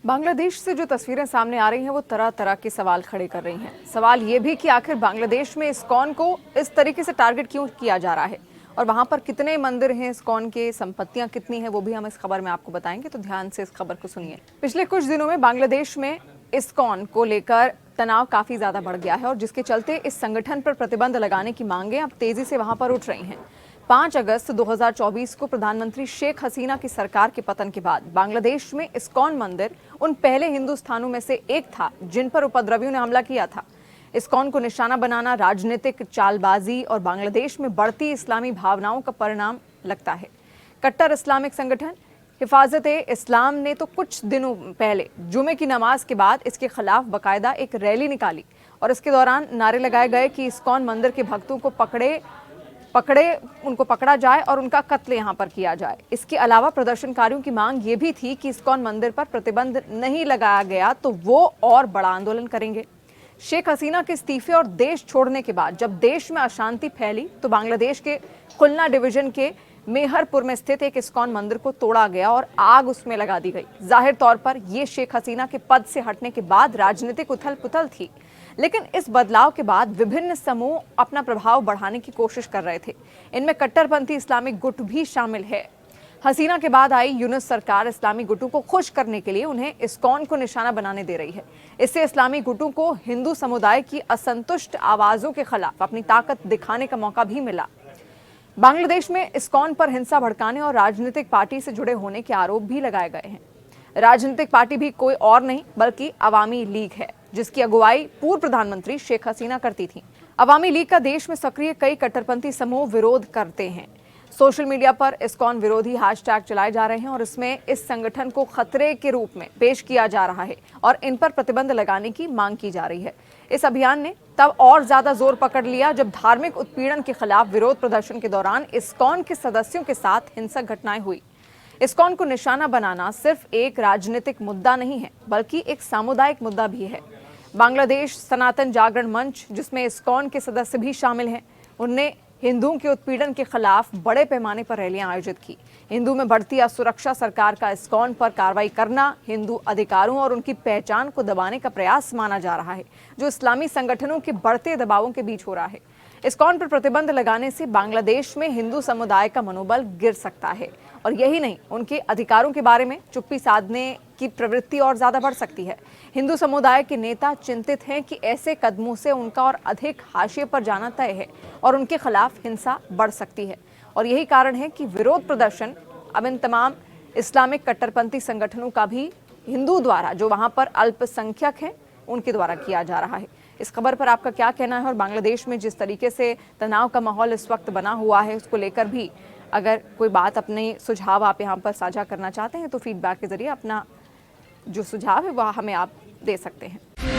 बांग्लादेश से जो तस्वीरें सामने आ रही हैं वो तरह तरह के सवाल खड़े कर रही हैं। सवाल ये भी कि आखिर बांग्लादेश में इस्कॉन को इस तरीके से टारगेट क्यों किया जा रहा है और वहां पर कितने मंदिर हैं इस्कॉन के, संपत्तियां कितनी हैं, वो भी हम इस खबर में आपको बताएंगे, तो ध्यान से इस खबर को सुनिए। पिछले कुछ दिनों में बांग्लादेश में इस्कॉन को लेकर तनाव काफी ज्यादा बढ़ गया है और जिसके चलते इस संगठन पर प्रतिबंध लगाने की मांगें अब तेजी से वहां पर उठ रही हैं। 5 अगस्त 2024 को प्रधानमंत्री शेख हसीना की सरकार के पतन के बाद बांग्लादेश में इस्कॉन मंदिर उन पहले हिंदू स्थानों में से एक था जिन पर उपद्रवियों ने हमला किया था। इस्कॉन को निशाना बनाना राजनीतिक चालबाजी और बांग्लादेश में बढ़ती इस्लामी भावनाओं का परिणाम लगता है। कट्टर इस्लामिक संगठन हिफाजत-ए-इस्लाम ने तो कुछ दिनों पहले जुमे की नमाज के बाद इसके खिलाफ बाकायदा एक रैली निकाली और इसके दौरान नारे लगाए गए कि इस्कॉन मंदिर के भक्तों को उनको पकड़ा जाए और उनका कत्ल यहां पर किया जाए। इसके अलावा प्रदर्शनकारियों की मांग ये भी थी कि इस्कॉन मंदिर पर प्रतिबंध नहीं लगाया गया तो वो और बड़ा आंदोलन करेंगे। शेख हसीना के इस्तीफे और देश छोड़ने के बाद जब देश में अशांति फैली तो बांग्लादेश के खुलना डिवीजन के मेहरपुर में स्थित एक इस्कॉन मंदिर को तोड़ा गया और आग उसमें लगा दी गई। जाहिर तौर पर यह शेख हसीना के पद से हटने के बाद राजनीतिक उथल पुथल थी, लेकिन इस बदलाव के बाद विभिन्न समूह अपना प्रभाव बढ़ाने की कोशिश कर रहे थे। इनमें कट्टरपंथी इस्लामिक गुट भी शामिल है। हसीना के बाद आई यूनुस सरकार इस्लामी गुटों को खुश करने के लिए उन्हें इस्कॉन को निशाना बनाने दे रही है। इससे इस्लामी गुटों को हिंदू समुदाय की असंतुष्ट आवाजों के खिलाफ अपनी ताकत दिखाने का मौका भी मिला। बांग्लादेश में इस्कॉन पर हिंसा भड़काने और राजनीतिक पार्टी से जुड़े होने के आरोप भी लगाए गए हैं। राजनीतिक पार्टी भी कोई और नहीं बल्कि अवामी लीग है, जिसकी अगुवाई पूर्व प्रधानमंत्री शेख हसीना करती थी। अवामी लीग का देश में सक्रिय कई कट्टरपंथी समूह विरोध करते हैं। सोशल मीडिया पर इस्कॉन विरोधी हैशटैग चलाए जा रहे हैं और इसमें इस संगठन को खतरे के रूप में पेश किया जा रहा है और इन पर प्रतिबंध लगाने की मांग की जा रही है। इस अभियान ने तब और ज्यादा जोर पकड़ लिया जब धार्मिक उत्पीड़न के खिलाफ विरोध प्रदर्शन के दौरान इस्कॉन के सदस्यों के साथ हिंसक घटनाएं हुई। इस्कॉन को निशाना बनाना सिर्फ एक राजनीतिक मुद्दा नहीं है बल्कि एक सामुदायिक मुद्दा भी है। बांग्लादेश सनातन जागरण मंच, जिसमें इस्कॉन के सदस्य भी शामिल हैं, उनने हिंदुओं के उत्पीड़न के खिलाफ बड़े पैमाने पर रैलियां आयोजित की। हिंदू में बढ़ती असुरक्षा, सरकार का इस्कॉन पर कार्रवाई करना हिंदू अधिकारों और उनकी पहचान को दबाने का प्रयास माना जा रहा है, जो इस्लामी संगठनों के बढ़ते दबावों के बीच हो रहा है। इस्कॉन पर प्रतिबंध लगाने से बांग्लादेश में हिंदू समुदाय का मनोबल गिर सकता है और यही नहीं, उनके अधिकारों के बारे में चुप्पी साधने की प्रवृत्ति और ज्यादा बढ़ सकती है। हिंदू समुदाय के नेता चिंतित हैं कि ऐसे कदमों से उनका और अधिक हाशिए पर जाना तय है और उनके खिलाफ हिंसा बढ़ सकती है और यही कारण है कि विरोध प्रदर्शन अब इन तमाम इस्लामिक कट्टरपंथी संगठनों का भी हिंदू द्वारा, जो वहां पर अल्पसंख्यक हैं, उनके द्वारा किया जा रहा है। इस खबर पर आपका क्या कहना है और बांग्लादेश में जिस तरीके से तनाव का माहौल इस वक्त बना हुआ है उसको लेकर भी अगर कोई बात, अपने सुझाव आप यहाँ पर साझा करना चाहते हैं तो फीडबैक के जरिए अपना जो सुझाव है वह हमें आप दे सकते हैं।